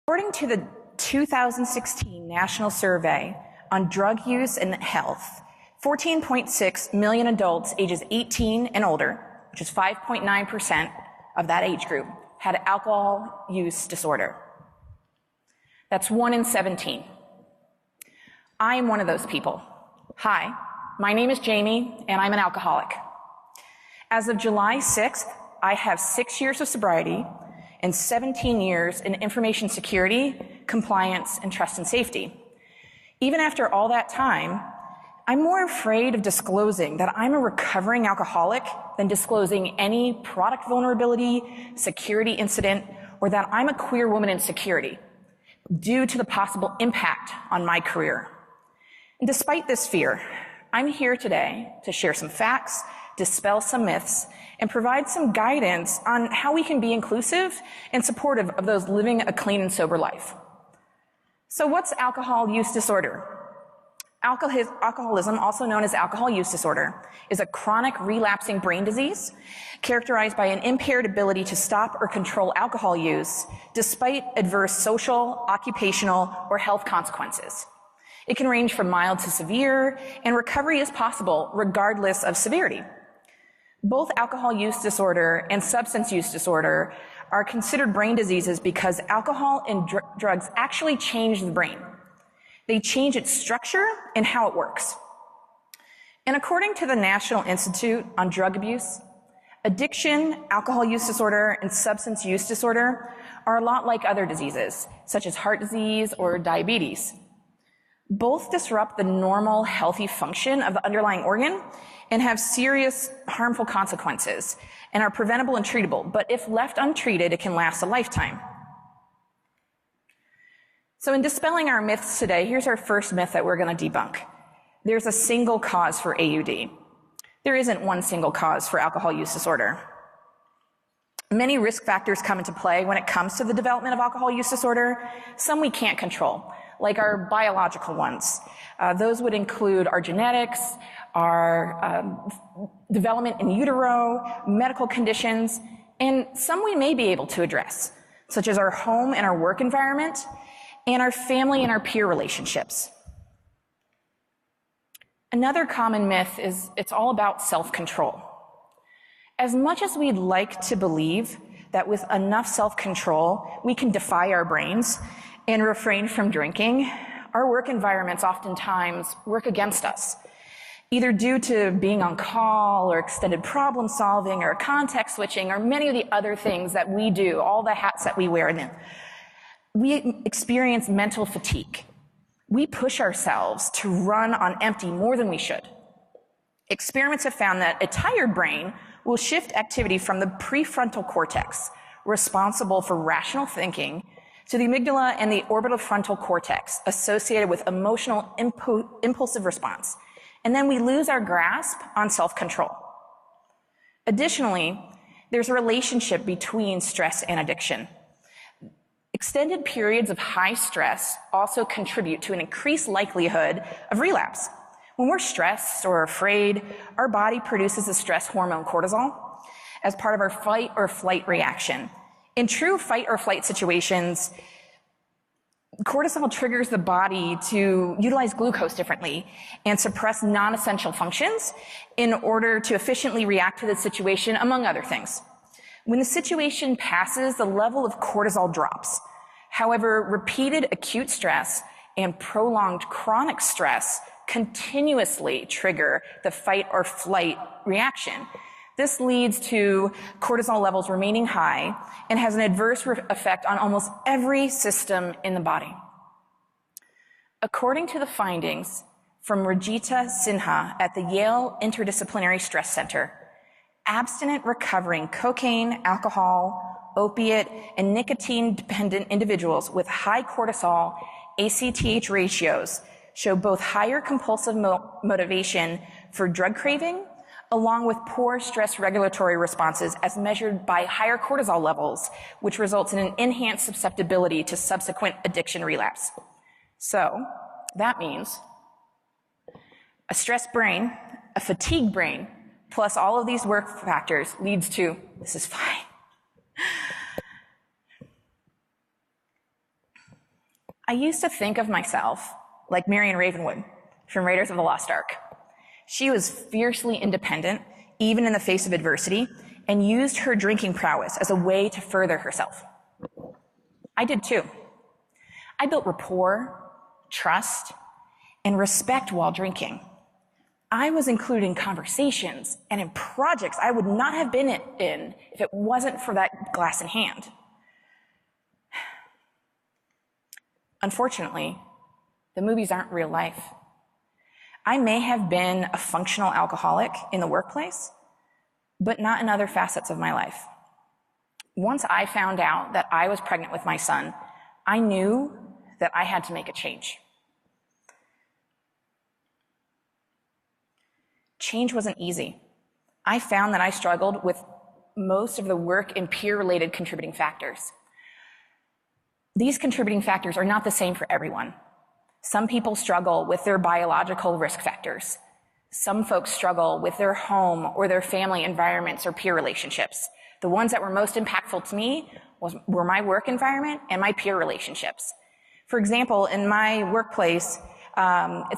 According to the 2016 National Survey on Drug Use and Health, 14.6 million adults ages 18 and older, which is 5.9% of that age group, had alcohol use disorder. That's 1 in 17. I am one of those people. Hi, my name is Jamie, and I'm an alcoholic. As of July 6th, I have 6 years of sobriety and 17 years in information security, compliance, and trust and safety. Even after all that time, I'm more afraid of disclosing that I'm a recovering alcoholic than disclosing any product vulnerability, security incident, or that I'm a queer woman in security due to the possible impact on my career. And despite this fear, I'm here today to share some facts, dispel some myths, and provide some guidance on how we can be inclusive and supportive of those living a clean and sober life. So what's alcohol use disorder? Alcoholism, also known as alcohol use disorder, is a chronic relapsing brain disease characterized by an impaired ability to stop or control alcohol use despite adverse social, occupational, or health consequences. It can range from mild to severe, and recovery is possible regardless of severity. Both alcohol use disorder and substance use disorder are considered brain diseases because alcohol and drugs actually change the brain. They change its structure and how it works. And according to the National Institute on Drug Abuse, addiction, alcohol use disorder, and substance use disorder are a lot like other diseases, such as heart disease or diabetes. Both disrupt the normal, healthy function of the underlying organ and have serious, harmful consequences and are preventable and treatable, but if left untreated, it can last a lifetime. So in dispelling our myths today, here's our first myth that we're going to debunk. There's a single cause for AUD. There isn't one single cause for alcohol use disorder. Many risk factors come into play when it comes to the development of alcohol use disorder. Some we can't control, like our biological ones. Those would include our genetics, our development in utero, medical conditions, and some we may be able to address, such as our home and our work environment, and our family and our peer relationships. Another common myth is it's all about self-control. As much as we'd like to believe that with enough self-control, we can defy our brains and refrain from drinking, our work environments oftentimes work against us, either due to being on call or extended problem solving or context switching or many of the other things that we do, all the hats that we wear. We experience mental fatigue. We push ourselves to run on empty more than we should. Experiments have found that a tired brain will shift activity from the prefrontal cortex, responsible for rational thinking, to the amygdala and the orbitofrontal cortex, associated with emotional impulsive response. And then we lose our grasp on self-control. Additionally, there's a relationship between stress and addiction. Extended periods of high stress also contribute to an increased likelihood of relapse. When we're stressed or afraid, our body produces the stress hormone cortisol as part of our fight or flight reaction. In true fight or flight situations, cortisol triggers the body to utilize glucose differently and suppress non-essential functions in order to efficiently react to the situation, among other things. When the situation passes, the level of cortisol drops. However, repeated acute stress and prolonged chronic stress continuously trigger the fight or flight reaction. This leads to cortisol levels remaining high and has an adverse effect on almost every system in the body. According to the findings from Rajita Sinha at the Yale Interdisciplinary Stress Center, abstinent recovering cocaine, alcohol, opiate, and nicotine-dependent individuals with high cortisol ACTH ratios show both higher compulsive motivation for drug craving, along with poor stress regulatory responses as measured by higher cortisol levels, which results in an enhanced susceptibility to subsequent addiction relapse. So that means a stressed brain, a fatigued brain, plus all of these work factors leads to, this is fine. I used to think of myself like Marion Ravenwood from Raiders of the Lost Ark. She was fiercely independent, even in the face of adversity, and used her drinking prowess as a way to further herself. I did too. I built rapport, trust, and respect while drinking. I was included in conversations and in projects I would not have been in if it wasn't for that glass in hand. Unfortunately, the movies aren't real life. I may have been a functional alcoholic in the workplace, but not in other facets of my life. Once I found out that I was pregnant with my son, I knew that I had to make a change. Change wasn't easy. I found that I struggled with most of the work and peer-related contributing factors. These contributing factors are not the same for everyone. Some people struggle with their biological risk factors. Some folks struggle with their home or their family environments or peer relationships. The ones that were most impactful to me were my work environment and my peer relationships. For example, in my workplace,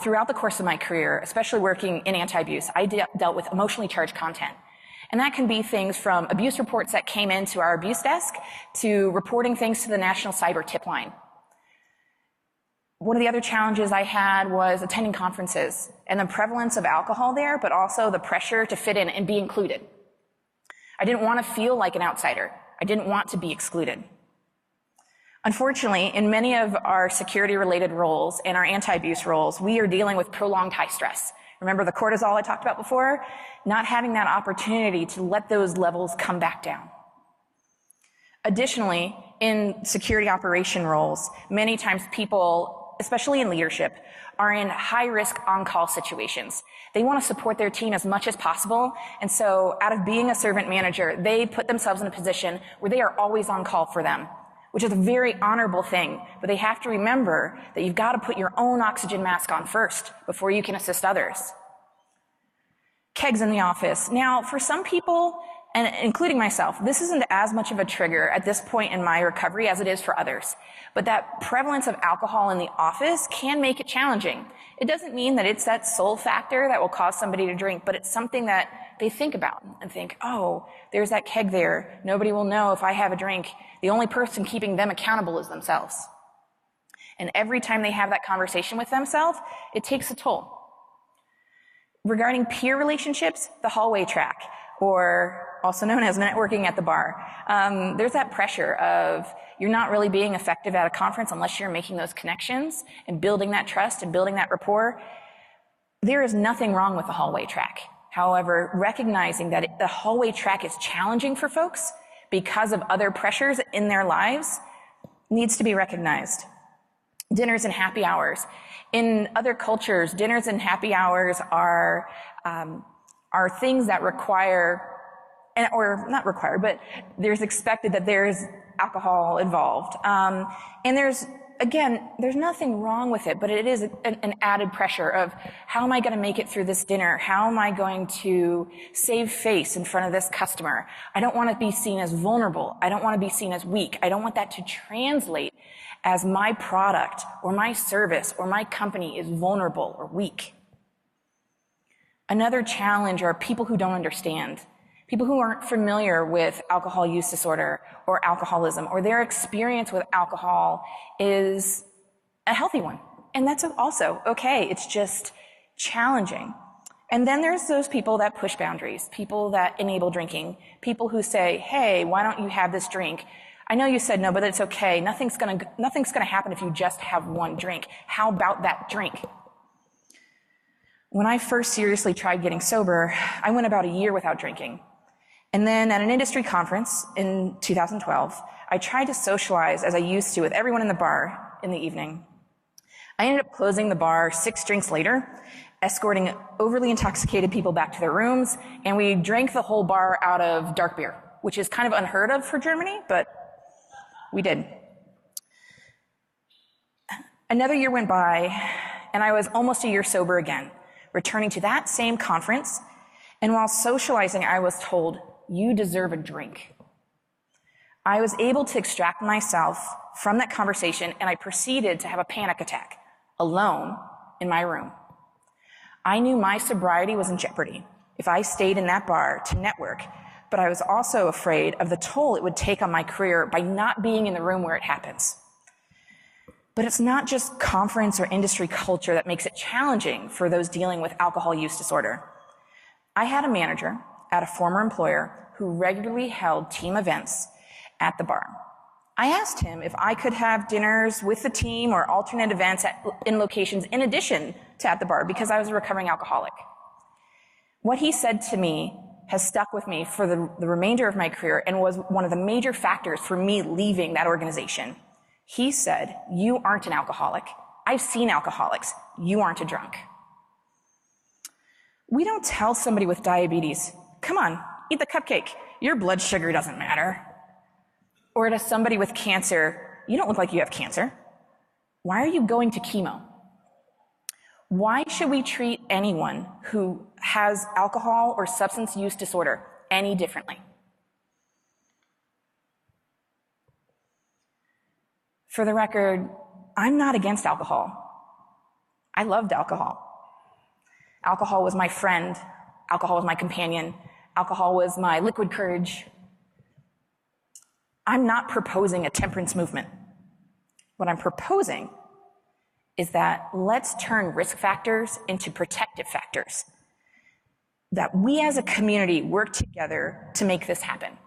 throughout the course of my career, especially working in anti-abuse, I dealt with emotionally charged content. And that can be things from abuse reports that came into our abuse desk to reporting things to the National Cyber Tip Line. One of the other challenges I had was attending conferences and the prevalence of alcohol there, but also the pressure to fit in and be included. I didn't want to feel like an outsider. I didn't want to be excluded. Unfortunately, in many of our security-related roles and our anti-abuse roles, we are dealing with prolonged high stress. Remember the cortisol I talked about before? Not having that opportunity to let those levels come back down. Additionally, in security operation roles, many times people, especially in leadership, are in high-risk on-call situations. They want to support their team as much as possible, and so out of being a servant manager, they put themselves in a position where they are always on call for them, which is a very honorable thing, but they have to remember that you've got to put your own oxygen mask on first before you can assist others. Kegs in the office. Now, for some people, and including myself, this isn't as much of a trigger at this point in my recovery as it is for others. But that prevalence of alcohol in the office can make it challenging. It doesn't mean that it's that sole factor that will cause somebody to drink, but it's something that they think about and think, oh, there's that keg there. Nobody will know if I have a drink. The only person keeping them accountable is themselves. And every time they have that conversation with themselves, it takes a toll. Regarding peer relationships, the hallway track, or also known as networking at the bar, there's that pressure of you're not really being effective at a conference unless you're making those connections and building that trust and building that rapport. There is nothing wrong with the hallway track. However, recognizing that the hallway track is challenging for folks because of other pressures in their lives needs to be recognized. Dinners and happy hours. In other cultures, dinners and happy hours are things that require, or not require, but there's expected that there's alcohol involved. And there's nothing wrong with it, but it is an added pressure of how am I going to make it through this dinner? How am I going to save face in front of this customer? I don't want to be seen as vulnerable. I don't want to be seen as weak. I don't want that to translate as my product or my service or my company is vulnerable or weak. Another challenge are people who don't understand. People who aren't familiar with alcohol use disorder or alcoholism, or their experience with alcohol is a healthy one. And that's also okay. It's just challenging. And then there's those people that push boundaries, people that enable drinking, people who say, hey, why don't you have this drink? I know you said no, but it's okay. Nothing's gonna happen if you just have one drink. How about that drink? When I first seriously tried getting sober, I went about a year without drinking. And then at an industry conference in 2012, I tried to socialize as I used to with everyone in the bar in the evening. I ended up closing the bar 6 drinks later, escorting overly intoxicated people back to their rooms, and we drank the whole bar out of dark beer, which is kind of unheard of for Germany, but we did. Another year went by, and I was almost a year sober again, returning to that same conference, and while socializing, I was told, you deserve a drink. I was able to extract myself from that conversation, and I proceeded to have a panic attack alone in my room. I knew my sobriety was in jeopardy if I stayed in that bar to network, but I was also afraid of the toll it would take on my career by not being in the room where it happens. But it's not just conference or industry culture that makes it challenging for those dealing with alcohol use disorder. I had a manager at a former employer who regularly held team events at the bar. I asked him if I could have dinners with the team or alternate events in locations in addition to at the bar because I was a recovering alcoholic. What he said to me has stuck with me for the remainder of my career and was one of the major factors for me leaving that organization. He said, "You aren't an alcoholic. I've seen alcoholics. You aren't a drunk." We don't tell somebody with diabetes, "Come on, eat the cupcake. Your blood sugar doesn't matter." Or to somebody with cancer, "You don't look like you have cancer. Why are you going to chemo?" Why should we treat anyone who has alcohol or substance use disorder any differently? For the record, I'm not against alcohol. I loved alcohol. Alcohol was my friend. Alcohol was my companion. Alcohol was my liquid courage. I'm not proposing a temperance movement. What I'm proposing is that let's turn risk factors into protective factors. That we as a community work together to make this happen.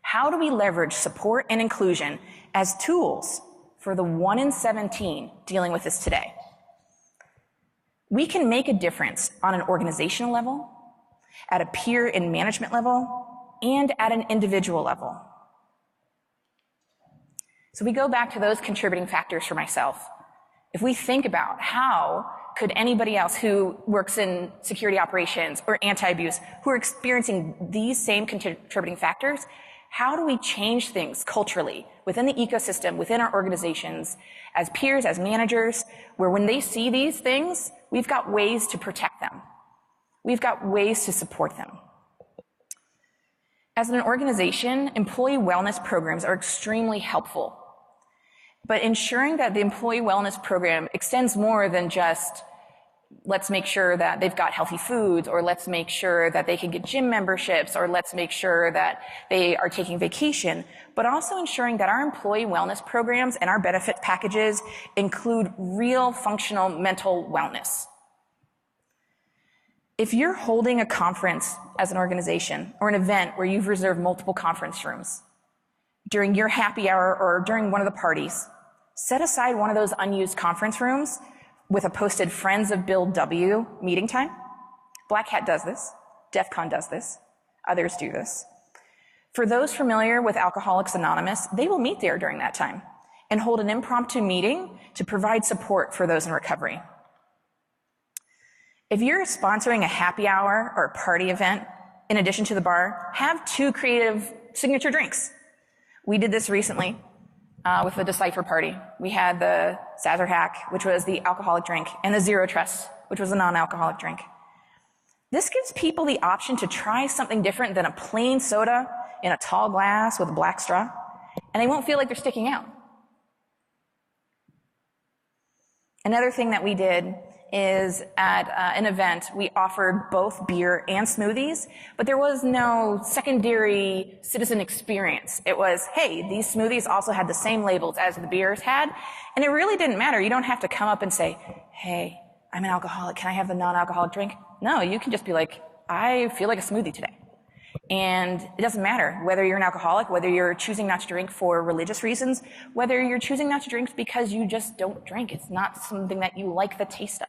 How do we leverage support and inclusion as tools for the 1 in 17 dealing with this today? We can make a difference on an organizational level, at a peer and management level, and at an individual level. So we go back to those contributing factors for myself. If we think about how could anybody else who works in security operations or anti-abuse who are experiencing these same contributing factors, how do we change things culturally within the ecosystem, within our organizations, as peers, as managers, where when they see these things, we've got ways to protect them. We've got ways to support them. As an organization, employee wellness programs are extremely helpful. But ensuring that the employee wellness program extends more than just let's make sure that they've got healthy foods, or let's make sure that they can get gym memberships, or let's make sure that they are taking vacation, but also ensuring that our employee wellness programs and our benefit packages include real functional mental wellness. If you're holding a conference as an organization or an event where you've reserved multiple conference rooms, during your happy hour or during one of the parties, set aside one of those unused conference rooms with a posted Friends of Bill W meeting time. Black Hat does this. DEF CON does this. Others do this. For those familiar with Alcoholics Anonymous, they will meet there during that time and hold an impromptu meeting to provide support for those in recovery. If you're sponsoring a happy hour or a party event, in addition to the bar, have 2 creative signature drinks. We did this recently with the Decipher party. We had the Sazerac Hack, which was the alcoholic drink, and the Zero Trust, which was a non-alcoholic drink. This gives people the option to try something different than a plain soda in a tall glass with a black straw, and they won't feel like they're sticking out. Another thing that we did is at an event, we offered both beer and smoothies, but there was no secondary citizen experience. It was, hey, these smoothies also had the same labels as the beers had, and it really didn't matter. You don't have to come up and say, hey, I'm an alcoholic, can I have the non-alcoholic drink? No, you can just be like, I feel like a smoothie today. And it doesn't matter whether you're an alcoholic, whether you're choosing not to drink for religious reasons, whether you're choosing not to drink because you just don't drink. It's not something that you like the taste of.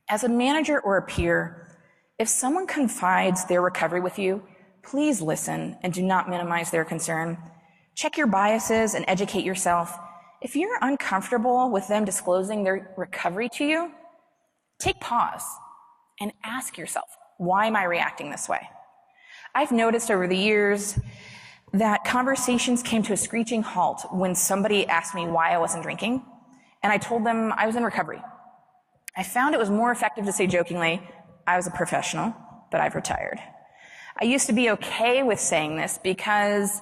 As a manager or a peer, if someone confides their recovery with you, please listen and do not minimize their concern. Check your biases and educate yourself. If you're uncomfortable with them disclosing their recovery to you, take pause and ask yourself, why am I reacting this way? I've noticed over the years that conversations came to a screeching halt when somebody asked me why I wasn't drinking, and I told them I was in recovery. I found it was more effective to say jokingly, I was a professional, but I've retired. I used to be okay with saying this because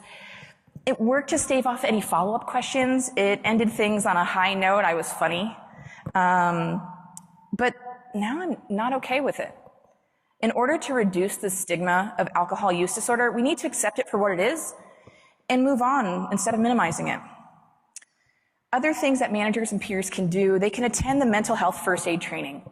it worked to stave off any follow-up questions. It ended things on a high note. I was funny. But now I'm not okay with it. In order to reduce the stigma of alcohol use disorder, we need to accept it for what it is and move on instead of minimizing it. Other things that managers and peers can do, they can attend the mental health first aid training.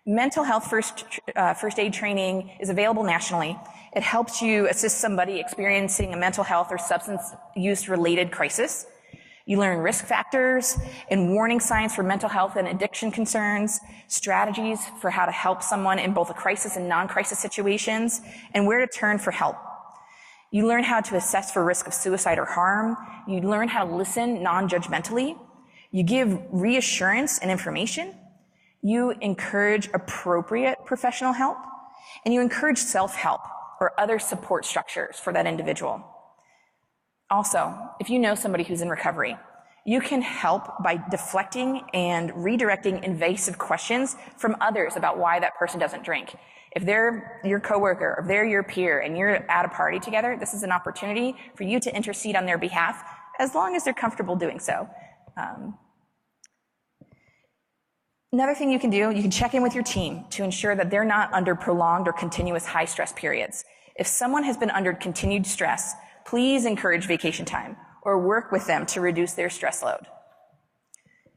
Mental health first aid training is available nationally. It helps you assist somebody experiencing a mental health or substance use related crisis. You learn risk factors and warning signs for mental health and addiction concerns, strategies for how to help someone in both a crisis and non-crisis situations, and where to turn for help. You learn how to assess for risk of suicide or harm. You learn how to listen non-judgmentally. You give reassurance and information. You encourage appropriate professional help. And you encourage self-help or other support structures for that individual. Also, if you know somebody who's in recovery, you can help by deflecting and redirecting invasive questions from others about why that person doesn't drink. If they're your coworker, if they're your peer, and you're at a party together, this is an opportunity for you to intercede on their behalf, as long as they're comfortable doing so. Another thing you can do, you can check in with your team to ensure that they're not under prolonged or continuous high stress periods. If someone has been under continued stress, please encourage vacation time or work with them to reduce their stress load.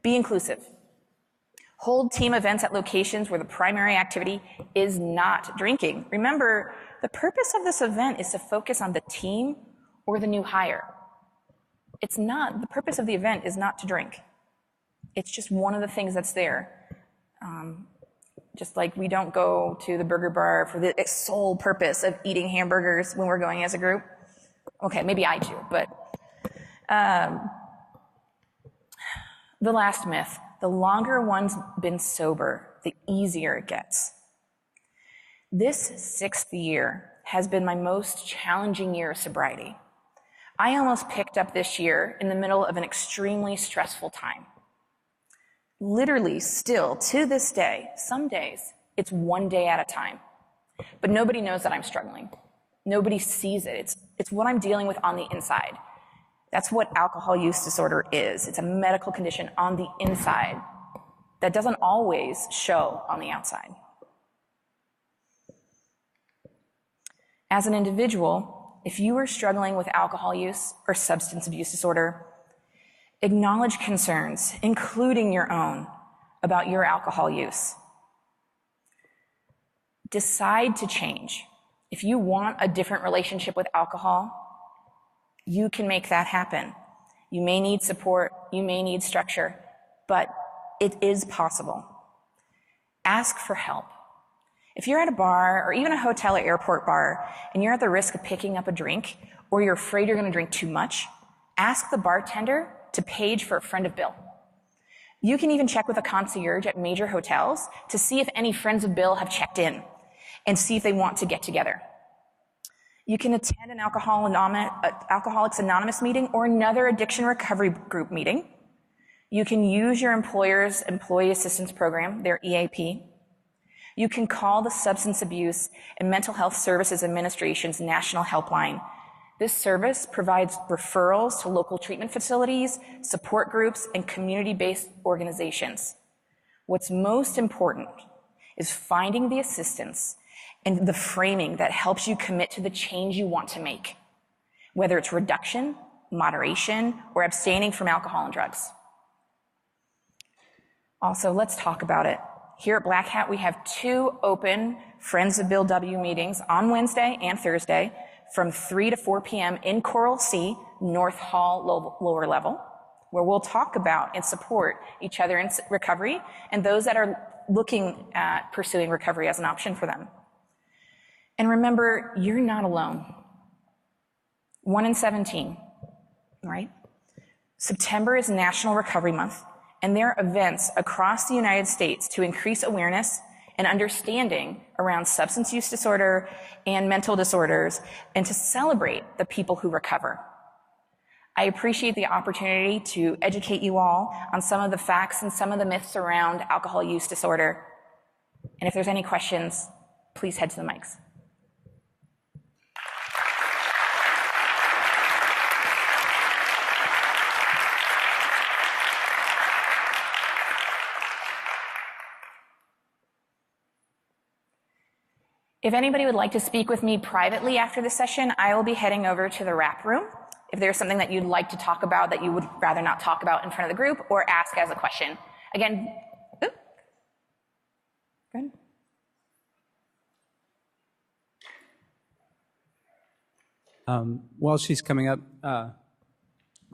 Be inclusive. Hold team events at locations where the primary activity is not drinking. Remember, the purpose of this event is to focus on the team or the new hire. It's not, the purpose of the event is not to drink. It's just one of the things that's there. Just like we don't go to the burger bar for the sole purpose of eating hamburgers when we're going as a group. Okay, maybe I do, but the last myth, the longer one's been sober, the easier it gets. This 6th year has been my most challenging year of sobriety. I almost picked up this year in the middle of an extremely stressful time. Literally, still, to this day, some days, it's one day at a time. But nobody knows that I'm struggling. Nobody sees it. It's what I'm dealing with on the inside. That's what alcohol use disorder is. It's a medical condition on the inside that doesn't always show on the outside. As an individual, if you are struggling with alcohol use or substance abuse disorder, acknowledge concerns, including your own, about your alcohol use. Decide to change. If you want a different relationship with alcohol, you can make that happen. You may need support, you may need structure, but it is possible. Ask for help. If you're at a bar or even a hotel or airport bar and you're at the risk of picking up a drink or you're afraid you're going to drink too much, ask the bartender to page for a friend of Bill. You can even check with a concierge at major hotels to see if any friends of Bill have checked in and see if they want to get together. You can attend an Alcoholics Anonymous meeting or another addiction recovery group meeting. You can use your employer's Employee Assistance Program, their EAP. You can call the Substance Abuse and Mental Health Services Administration's National Helpline. This service provides referrals to local treatment facilities, support groups, and community-based organizations. What's most important is finding the assistance and the framing that helps you commit to the change you want to make, whether it's reduction, moderation, or abstaining from alcohol and drugs. Also, let's talk about it. Here at Black Hat, we have 2 open Friends of Bill W meetings on Wednesday and Thursday from 3 to 4 p.m. in Coral C, North Hall lower level, where we'll talk about and support each other in recovery and those that are looking at pursuing recovery as an option for them. And remember, you're not alone. 1 in 17, right? September is National Recovery Month, and there are events across the United States to increase awareness and understanding around substance use disorder and mental disorders, and to celebrate the people who recover. I appreciate the opportunity to educate you all on some of the facts and some of the myths around alcohol use disorder. And if there's any questions, please head to the mics. If anybody would like to speak with me privately after the session, I will be heading over to the wrap room. If there's something that you'd like to talk about that you would rather not talk about in front of the group, or ask as a question. Again, good. While she's coming up, I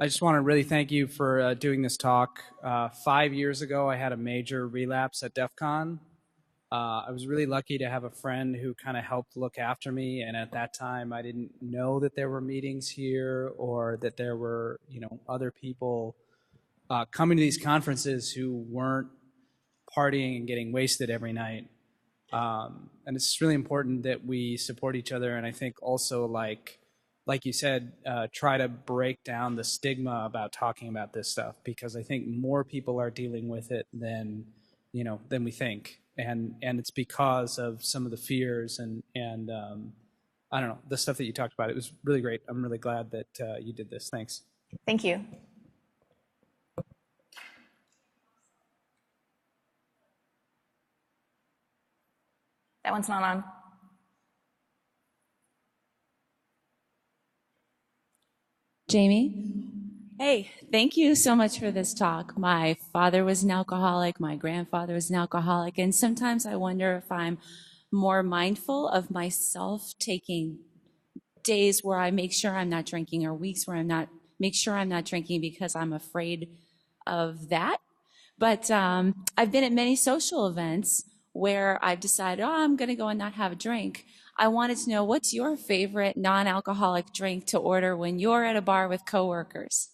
just want to really thank you for doing this talk. 5 years ago, I had a major relapse at DEF CON. I was really lucky to have a friend who kind of helped look after me, and at that time, I didn't know that there were meetings here or that there were, other people coming to these conferences who weren't partying and getting wasted every night. And it's really important that we support each other, and I think also, like you said, try to break down the stigma about talking about this stuff, because I think more people are dealing with it than we think, and it's because of some of the fears and I don't know, the stuff that you talked about. It was really great. I'm really glad that you did this. Thanks. Thank you. That one's not on. Jamie? Hey, thank you so much for this talk. My father was an alcoholic, my grandfather was an alcoholic, and sometimes I wonder if I'm more mindful of myself taking days where I make sure I'm not drinking, or weeks where make sure I'm not drinking because I'm afraid of that. But I've been at many social events where I've decided, I'm going to go and not have a drink. I wanted to know, what's your favorite non-alcoholic drink to order when you're at a bar with coworkers?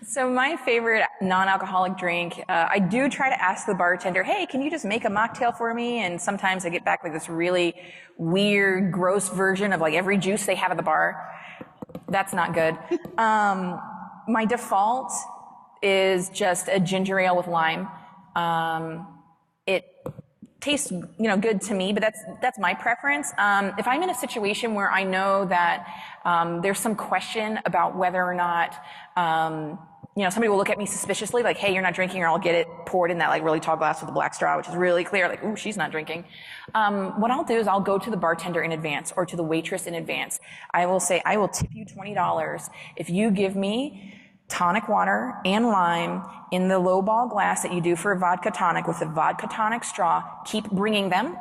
So my favorite non-alcoholic drink, I do try to ask the bartender, hey, can you just make a mocktail for me? And sometimes I get back with this really weird, gross version of like every juice they have at the bar. That's not good. My default is just a ginger ale with lime. It tastes, good to me, but that's my preference. If I'm in a situation where I know that there's some question about whether or not, somebody will look at me suspiciously, like, hey, you're not drinking, or I'll get it poured in that like really tall glass with a black straw, which is really clear, like, ooh, she's not drinking. What I'll do is I'll go to the bartender in advance or to the waitress in advance. I will say, I will tip you $20 if you give me tonic water and lime in the lowball glass that you do for a vodka tonic with a vodka tonic straw. Keep bringing them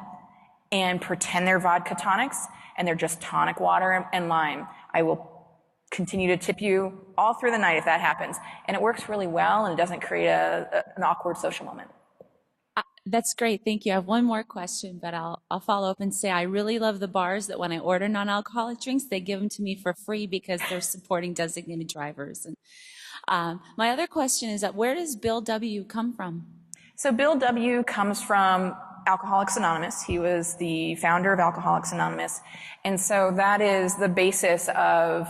and pretend they're vodka tonics and they're just tonic water and lime. I will continue to tip you all through the night if that happens. And it works really well, and it doesn't create an awkward social moment. That's great. Thank you. I have one more question, but I'll follow up and say I really love the bars that when I order non-alcoholic drinks, they give them to me for free because they're supporting designated drivers. And my other question is that where does Bill W. come from? So Bill W. comes from Alcoholics Anonymous. He was the founder of Alcoholics Anonymous. And so that is the basis of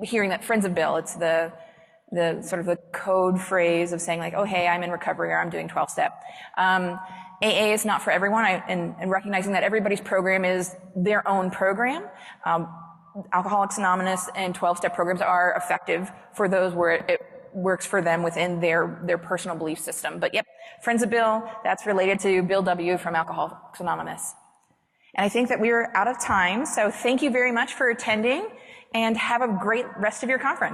hearing that Friends of Bill. It's the sort of the code phrase of saying like, oh, hey, I'm in recovery, or I'm doing 12-step. AA is not for everyone, and recognizing that everybody's program is their own program. Alcoholics Anonymous and 12-step programs are effective for those where it works for them within their personal belief system. But yep, Friends of Bill, that's related to Bill W. from Alcoholics Anonymous. And I think that we're out of time, so thank you very much for attending, and have a great rest of your conference.